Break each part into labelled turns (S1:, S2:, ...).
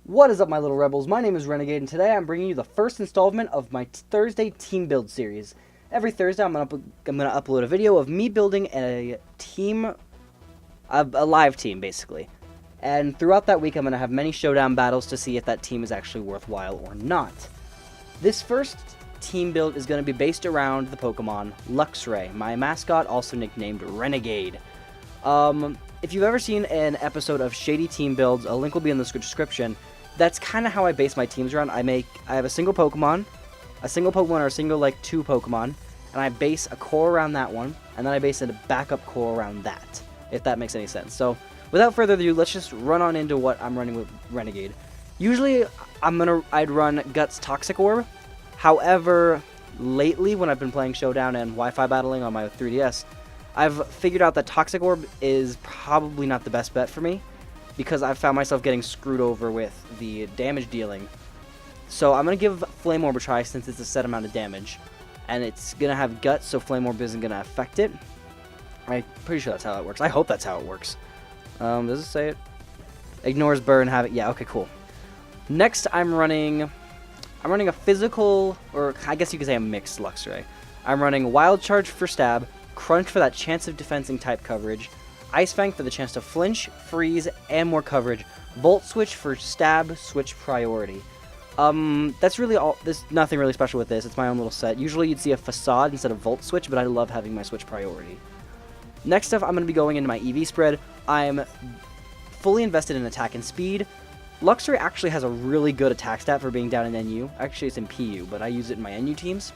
S1: What is up, my little rebels? My name is Renegade, and today I'm bringing you the first installment of my Thursday team build series. Every Thursday, I'm gonna upload a video of me building a team, a live team, basically. And throughout that week, I'm gonna have many showdown battles to see if that team is actually worthwhile or not. This first team build is gonna be based around the Pokemon Luxray, my mascot, also nicknamed Renegade. If you've ever seen an episode of Shady Team Builds, a link will be in the description. That's kind of how I base my teams around. I have a single Pokemon or a single, like, two Pokemon, and I base a core around that one, and then I base a backup core around that, if that makes any sense. So, without further ado, let's just run on into what I'm running with Renegade. Usually, I'd run Guts Toxic Orb. However, lately, when I've been playing Showdown and Wi-Fi battling on my 3DS, I've figured out that Toxic Orb is probably not the best bet for me, because I've found myself getting screwed over with the damage dealing. So I'm going to give Flame Orb a try since it's a set amount of damage. And it's going to have Guts, so Flame Orb isn't going to affect it. I'm pretty sure that's how it works. I hope that's how it works. Does it say it? Ignores Burn, have it. Yeah, okay, cool. Next, I'm running a physical, or I guess you could say a mixed Luxray. I'm running Wild Charge for stab, Crunch for that chance of defensing type coverage, Ice Fang for the chance to flinch, freeze, and more coverage, Volt Switch for stab, switch priority. That's really all. There's nothing really special with this. It's my own little set. Usually you'd see a Facade instead of Volt Switch, but I love having my switch priority. Next up, I'm going to be going into my EV spread. I'm fully invested in attack and speed. Luxray actually has a really good attack stat for being down in NU. Actually, it's in PU, but I use it in my NU teams.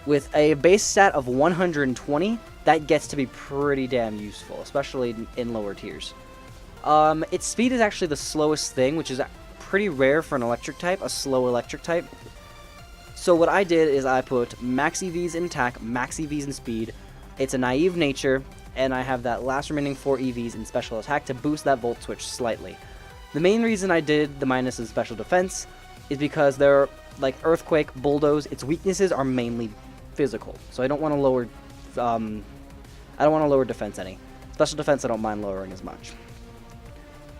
S1: With a base stat of 120, that gets to be pretty damn useful, especially in lower tiers. Its speed is actually the slowest thing, which is pretty rare for an electric type, a slow electric type. So what I did is I put max EVs in attack, max EVs in speed. It's a naive nature, and I have that last remaining 4 EVs in special attack to boost that Volt Switch slightly. The main reason I did the minus in special defense is because they're like Earthquake, Bulldoze. Its weaknesses are mainly physical, so I don't want to lower. I don't want to lower defense any. Special defense I don't mind lowering as much.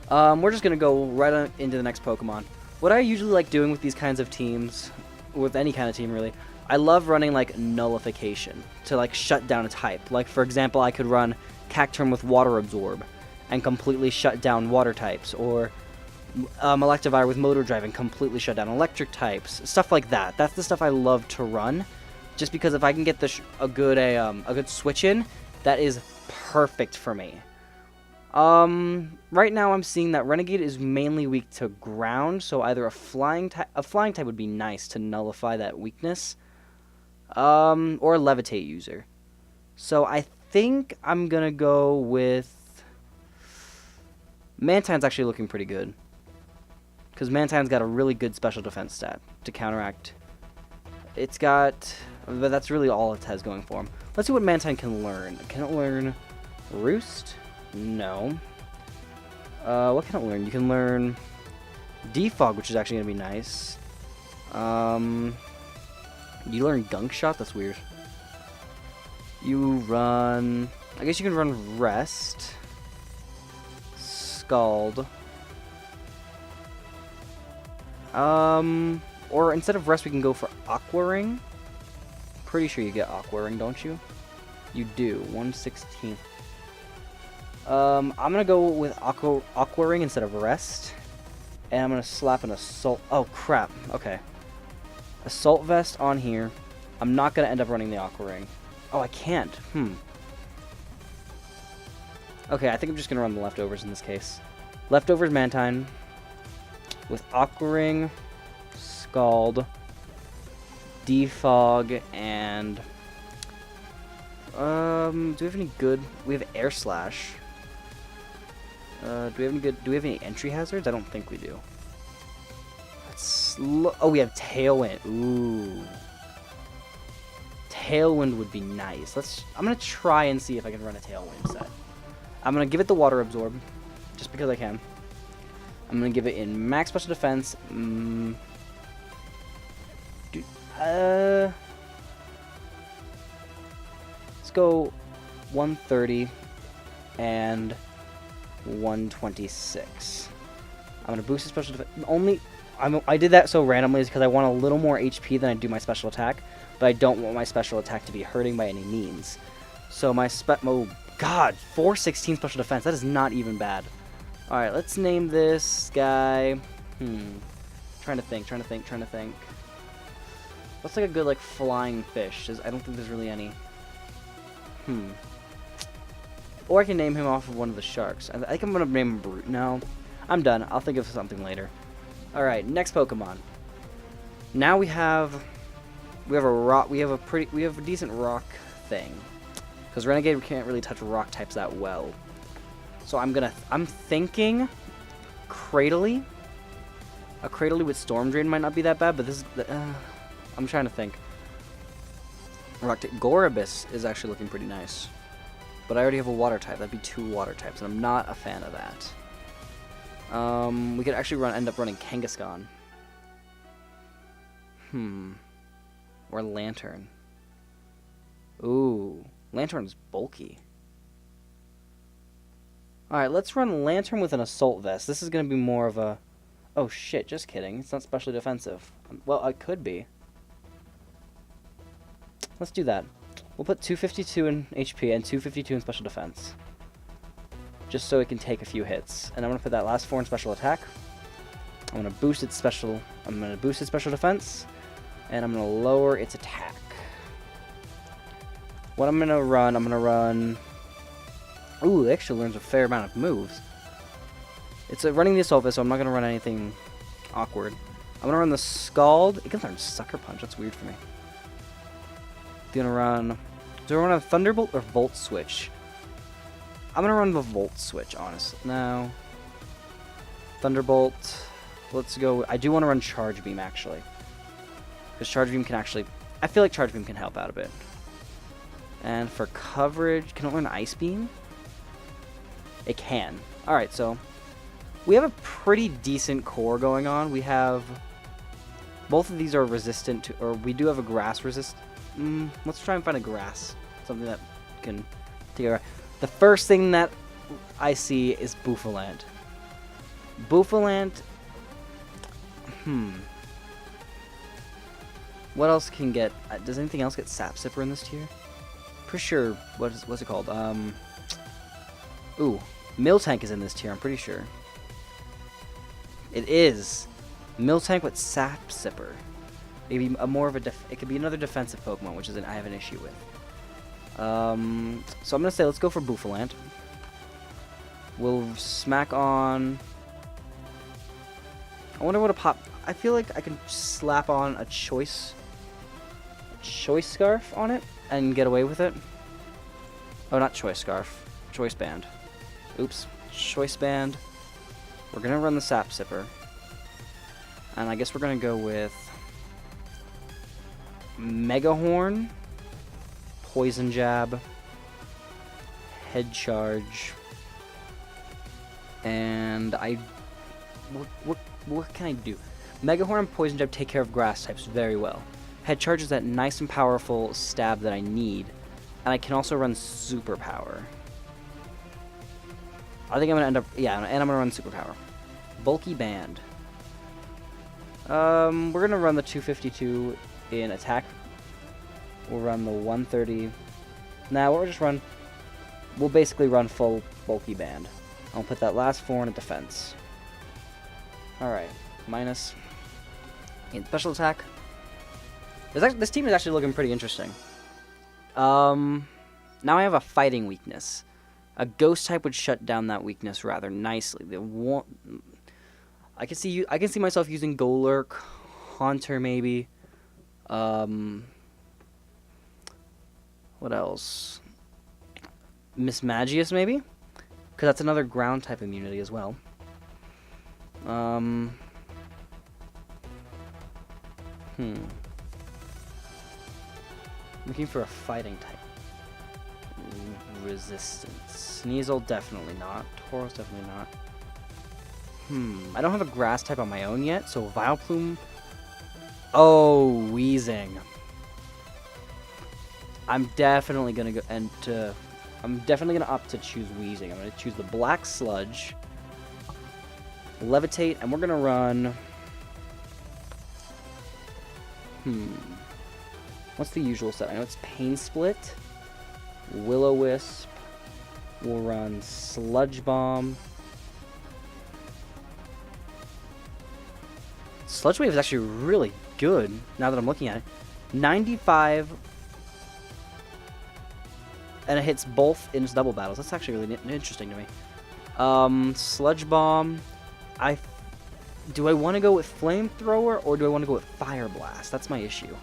S1: We're just gonna go right on into the next Pokemon. What I usually like doing with these kinds of teams, with any kind of team really, I love running like nullification to like shut down a type. Like for example, I could run Cacturne with Water Absorb and completely shut down water types, or Electivire with Motor Drive and completely shut down electric types. Stuff like that. That's the stuff I love to run. Just because if I can get a good switch in, that is perfect for me. Right now I'm seeing that Renegade is mainly weak to ground, so either a flying type would be nice to nullify that weakness, or a levitate user. So I think I'm gonna go with Mantine's actually looking pretty good, because Mantine's got a really good special defense stat to counteract. It's got, but that's really all it has going for him. Let's see what Mantine can learn. Can it learn Roost? No. What can it learn? You can learn Defog, which is actually going to be nice. You learn Gunk Shot? That's weird. You run, I guess you can run Rest. Scald. Or instead of Rest, we can go for Aqua Ring. Pretty sure you get Aqua Ring, don't you? You do. 1/16. I'm gonna go with Aqua Ring instead of Rest, and I'm gonna slap an Assault. Oh crap. Okay. Assault Vest on here. I'm not gonna end up running the Aqua Ring. Oh, I can't. Okay, I think I'm just gonna run the leftovers in this case. Leftovers Mantine with Aqua Ring, Scald, Defog, and do we have any good? We have Air Slash. Do we have any good? Do we have any entry hazards? I don't think we do. Oh, we have Tailwind. Ooh, Tailwind would be nice. I'm gonna try and see if I can run a Tailwind set. I'm gonna give it the Water Absorb, just because I can. I'm gonna give it in max special defense. Let's go 130 and 126. I'm gonna boost his special defense. I did that so randomly is because I want a little more HP than I do my special attack, but I don't want my special attack to be hurting by any means. So my oh god, 416 special defense. That is not even bad. All right, let's name this guy. Trying to think. What's like a good like flying fish? I don't think there's really any. Or I can name him off of one of the sharks. I think I'm gonna name him Brute. No, I'm done. I'll think of something later. All right, next Pokemon. Now we have a rock. We have a decent rock thing, because Renegade can't really touch rock types that well. So I'm thinking Cradily. A Cradily with Storm Drain might not be that bad, but this is I'm trying to think. Gorobus is actually looking pretty nice. But I already have a water type. That'd be 2 water types, and I'm not a fan of that. We could actually end up running Kangaskhan. Or Lantern. Ooh, Lantern's bulky. Alright, let's run Lantern with an Assault Vest. This is going to be more of a... Oh shit, just kidding. It's not specially defensive. Well, it could be. Let's do that. We'll put 252 in HP and 252 in special defense. Just so it can take a few hits. And I'm going to put that last 4 in special attack. I'm going to boost its special defense. And I'm going to lower its attack. What I'm going to run... Ooh, it actually learns a fair amount of moves. It's running the Assault Vest, so I'm not going to run anything awkward. I'm going to run the Scald. It can learn Sucker Punch. That's weird for me. Do I run a Thunderbolt or Volt Switch? I'm going to run the Volt Switch, honestly. No. Thunderbolt. Let's go. I do want to run Charge Beam, actually. Because Charge Beam can actually... I feel like Charge Beam can help out a bit. And for coverage... Can it learn Ice Beam? It can. Alright, so... We have a pretty decent core going on. We have... Both of these are resistant to... Or we do have a grass resist... let's try and find a grass. Something that can take a... The first thing that I see is Bouffalant. Bouffalant... What else can get... does anything else get Sap Sipper in this tier? Pretty sure... What's it called? Ooh. Miltank is in this tier, I'm pretty sure. It is. Miltank with Sap Sipper. Maybe more of a... It could be another defensive Pokemon, which is I have an issue with. So I'm going to say let's go for Bouffalant. We'll smack on... I wonder what a pop... I feel like I can slap on a Choice Scarf on it and get away with it. Oh, not Choice Scarf. Choice Band. Oops. Choice Band. We're going to run the Sap Sipper. And I guess we're going to go with... Mega Horn. Poison Jab. Head Charge. And what can I do? Mega Horn and Poison Jab take care of grass types very well. Head Charge is that nice and powerful stab that I need. And I can also run Super Power. I think I'm going to end up... Yeah, and I'm going to run Super Power. Bulky Band. We're going to run the 252 in attack. We'll run the 130. Now, we'll just run... We'll basically run full Bulky Band. I'll put that last 4 in a defense. Alright. Minus... In special attack. This team is actually looking pretty interesting. Now I have a fighting weakness. A ghost type would shut down that weakness rather nicely. I can see myself using Golurk, Haunter maybe. What else? Mismagius maybe? Because that's another ground type immunity as well. Looking for a fighting type. Resistance. Sneasel, definitely not. Tauros, definitely not. I don't have a grass type on my own yet, so Vileplume... Oh, Weezing. I'm definitely gonna go I'm definitely gonna opt to choose Weezing. I'm gonna choose the Black Sludge. Levitate, and we're gonna run... What's the usual set? I know it's Pain Split, Will-O-Wisp, we'll run Sludge Bomb. Sludge Wave is actually really good, now that I'm looking at it. 95, and it hits both in its double battles. That's actually really interesting to me. Sludge Bomb, do I want to go with Flamethrower, or do I want to go with Fire Blast? That's my issue.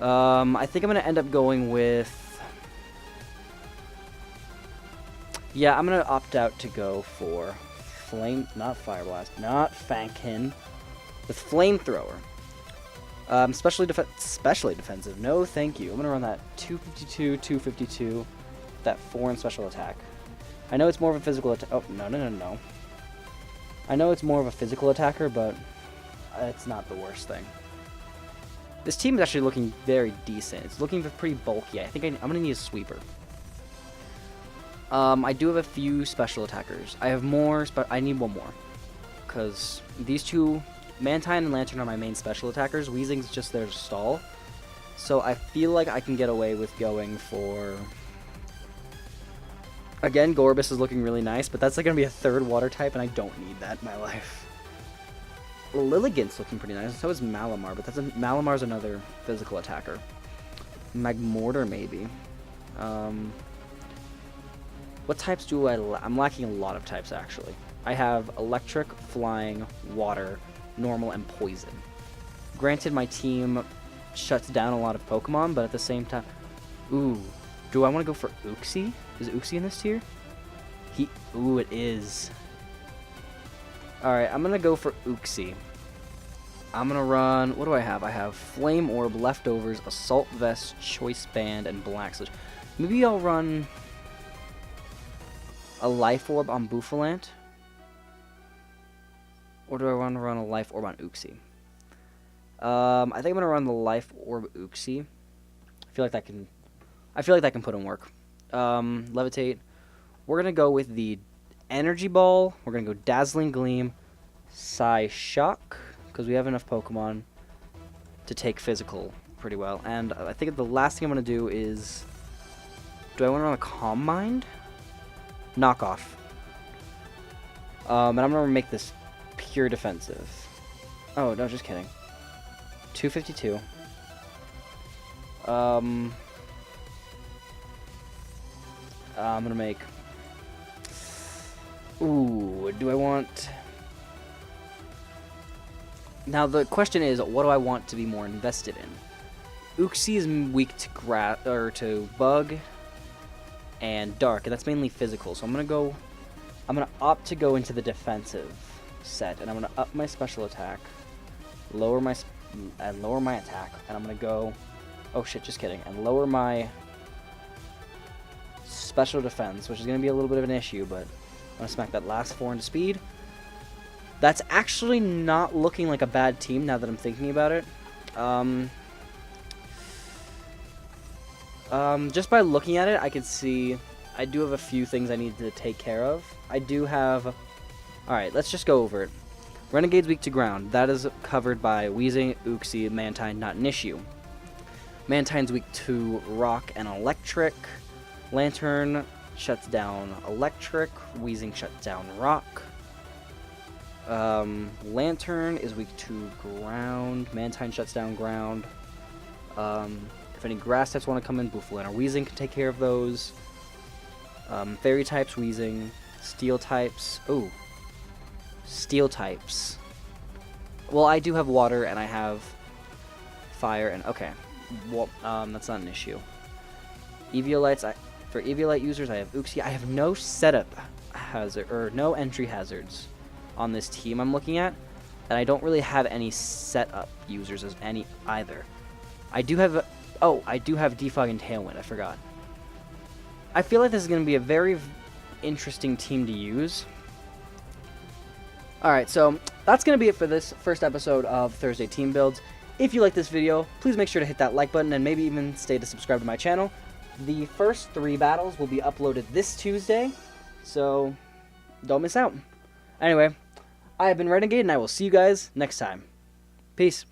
S1: I think I'm going to end up going with... Yeah, I'm going to opt out to go for not Fire Blast, not Fankin, with Flamethrower. Especially defensive. No, thank you. I'm going to run that 252, 252, that 4 in special attack. I know it's more of a physical attack. Oh, no. I know it's more of a physical attacker, but it's not the worst thing. This team is actually looking very decent. It's looking pretty bulky. I think I'm going to need a sweeper. I do have a few special attackers. I have more, but I need one more. Because these two, Mantine and Lantern, are my main special attackers. Weezing's just there to stall. So I feel like I can get away with going for... Again, Gorbis is looking really nice, but that's like going to be a third water type, and I don't need that in my life. Lilligant's looking pretty nice, so is Malamar, but Malamar's another physical attacker. Magmortar, maybe. What types do I'm lacking a lot of types, actually. I have Electric, Flying, Water, Normal, and Poison. Granted, my team shuts down a lot of Pokemon, but at the same time... Ooh. Do I want to go for Uxie? Is Uxie in this tier? Ooh, it is. Alright, I'm going to go for Uxie. I'm going to run... What do I have? I have Flame Orb, Leftovers, Assault Vest, Choice Band, and Black Sludge. Maybe I'll run a Life Orb on Bouffalant. Or do I want to run a Life Orb on Uxie? I think I'm going to run the Life Orb Uxie. I feel like that can put in work. Levitate. We're going to go with the Energy Ball. We're going to go Dazzling Gleam, Psy Shock, because we have enough Pokemon to take physical pretty well. And I think the last thing I'm going to do is... Do I want to run a Calm Mind? Knockoff. And I'm going to make this pure defensive. Oh, no, just kidding. 252. I'm going to make... Ooh, do I want... Now, the question is, what do I want to be more invested in? Uxie is weak to to Bug and Dark, and that's mainly physical, so I'm going to opt to go into the defensive set, and I'm going to up my special attack, lower my attack, and I'm going to go... Oh shit, just kidding. And lower my special defense, which is going to be a little bit of an issue, but I'm going to smack that last 4 into speed. That's actually not looking like a bad team now that I'm thinking about it. Just by looking at it, I can see I do have a few things I need to take care of. I do have... Alright, let's just go over it. Renegade's weak to ground. That is covered by Weezing, Uxie, Mantine, not an issue. Mantine's weak to rock and electric. Lantern shuts down electric. Weezing shuts down rock. Lantern is weak to ground. Mantine shuts down ground. If any grass types want to come in, Bouffalant or Weezing can take care of those. Fairy types, Weezing. Steel types. Ooh. Steel types. Well, I do have water and I have fire and... Okay. Well, that's not an issue. Eviolites, for Eviolite users, I have Uxie. I have no setup hazard, or no entry hazards on this team I'm looking at, and I don't really have any setup users as any either. I do have, I do have Defog and Tailwind, I forgot. I feel like this is going to be a very interesting team to use. Alright, so that's going to be it for this first episode of Thursday Team Builds. If you like this video, please make sure to hit that like button and maybe even stay to subscribe to my channel. The first 3 battles will be uploaded this Tuesday, so don't miss out. Anyway, I have been Renegade, and I will see you guys next time. Peace.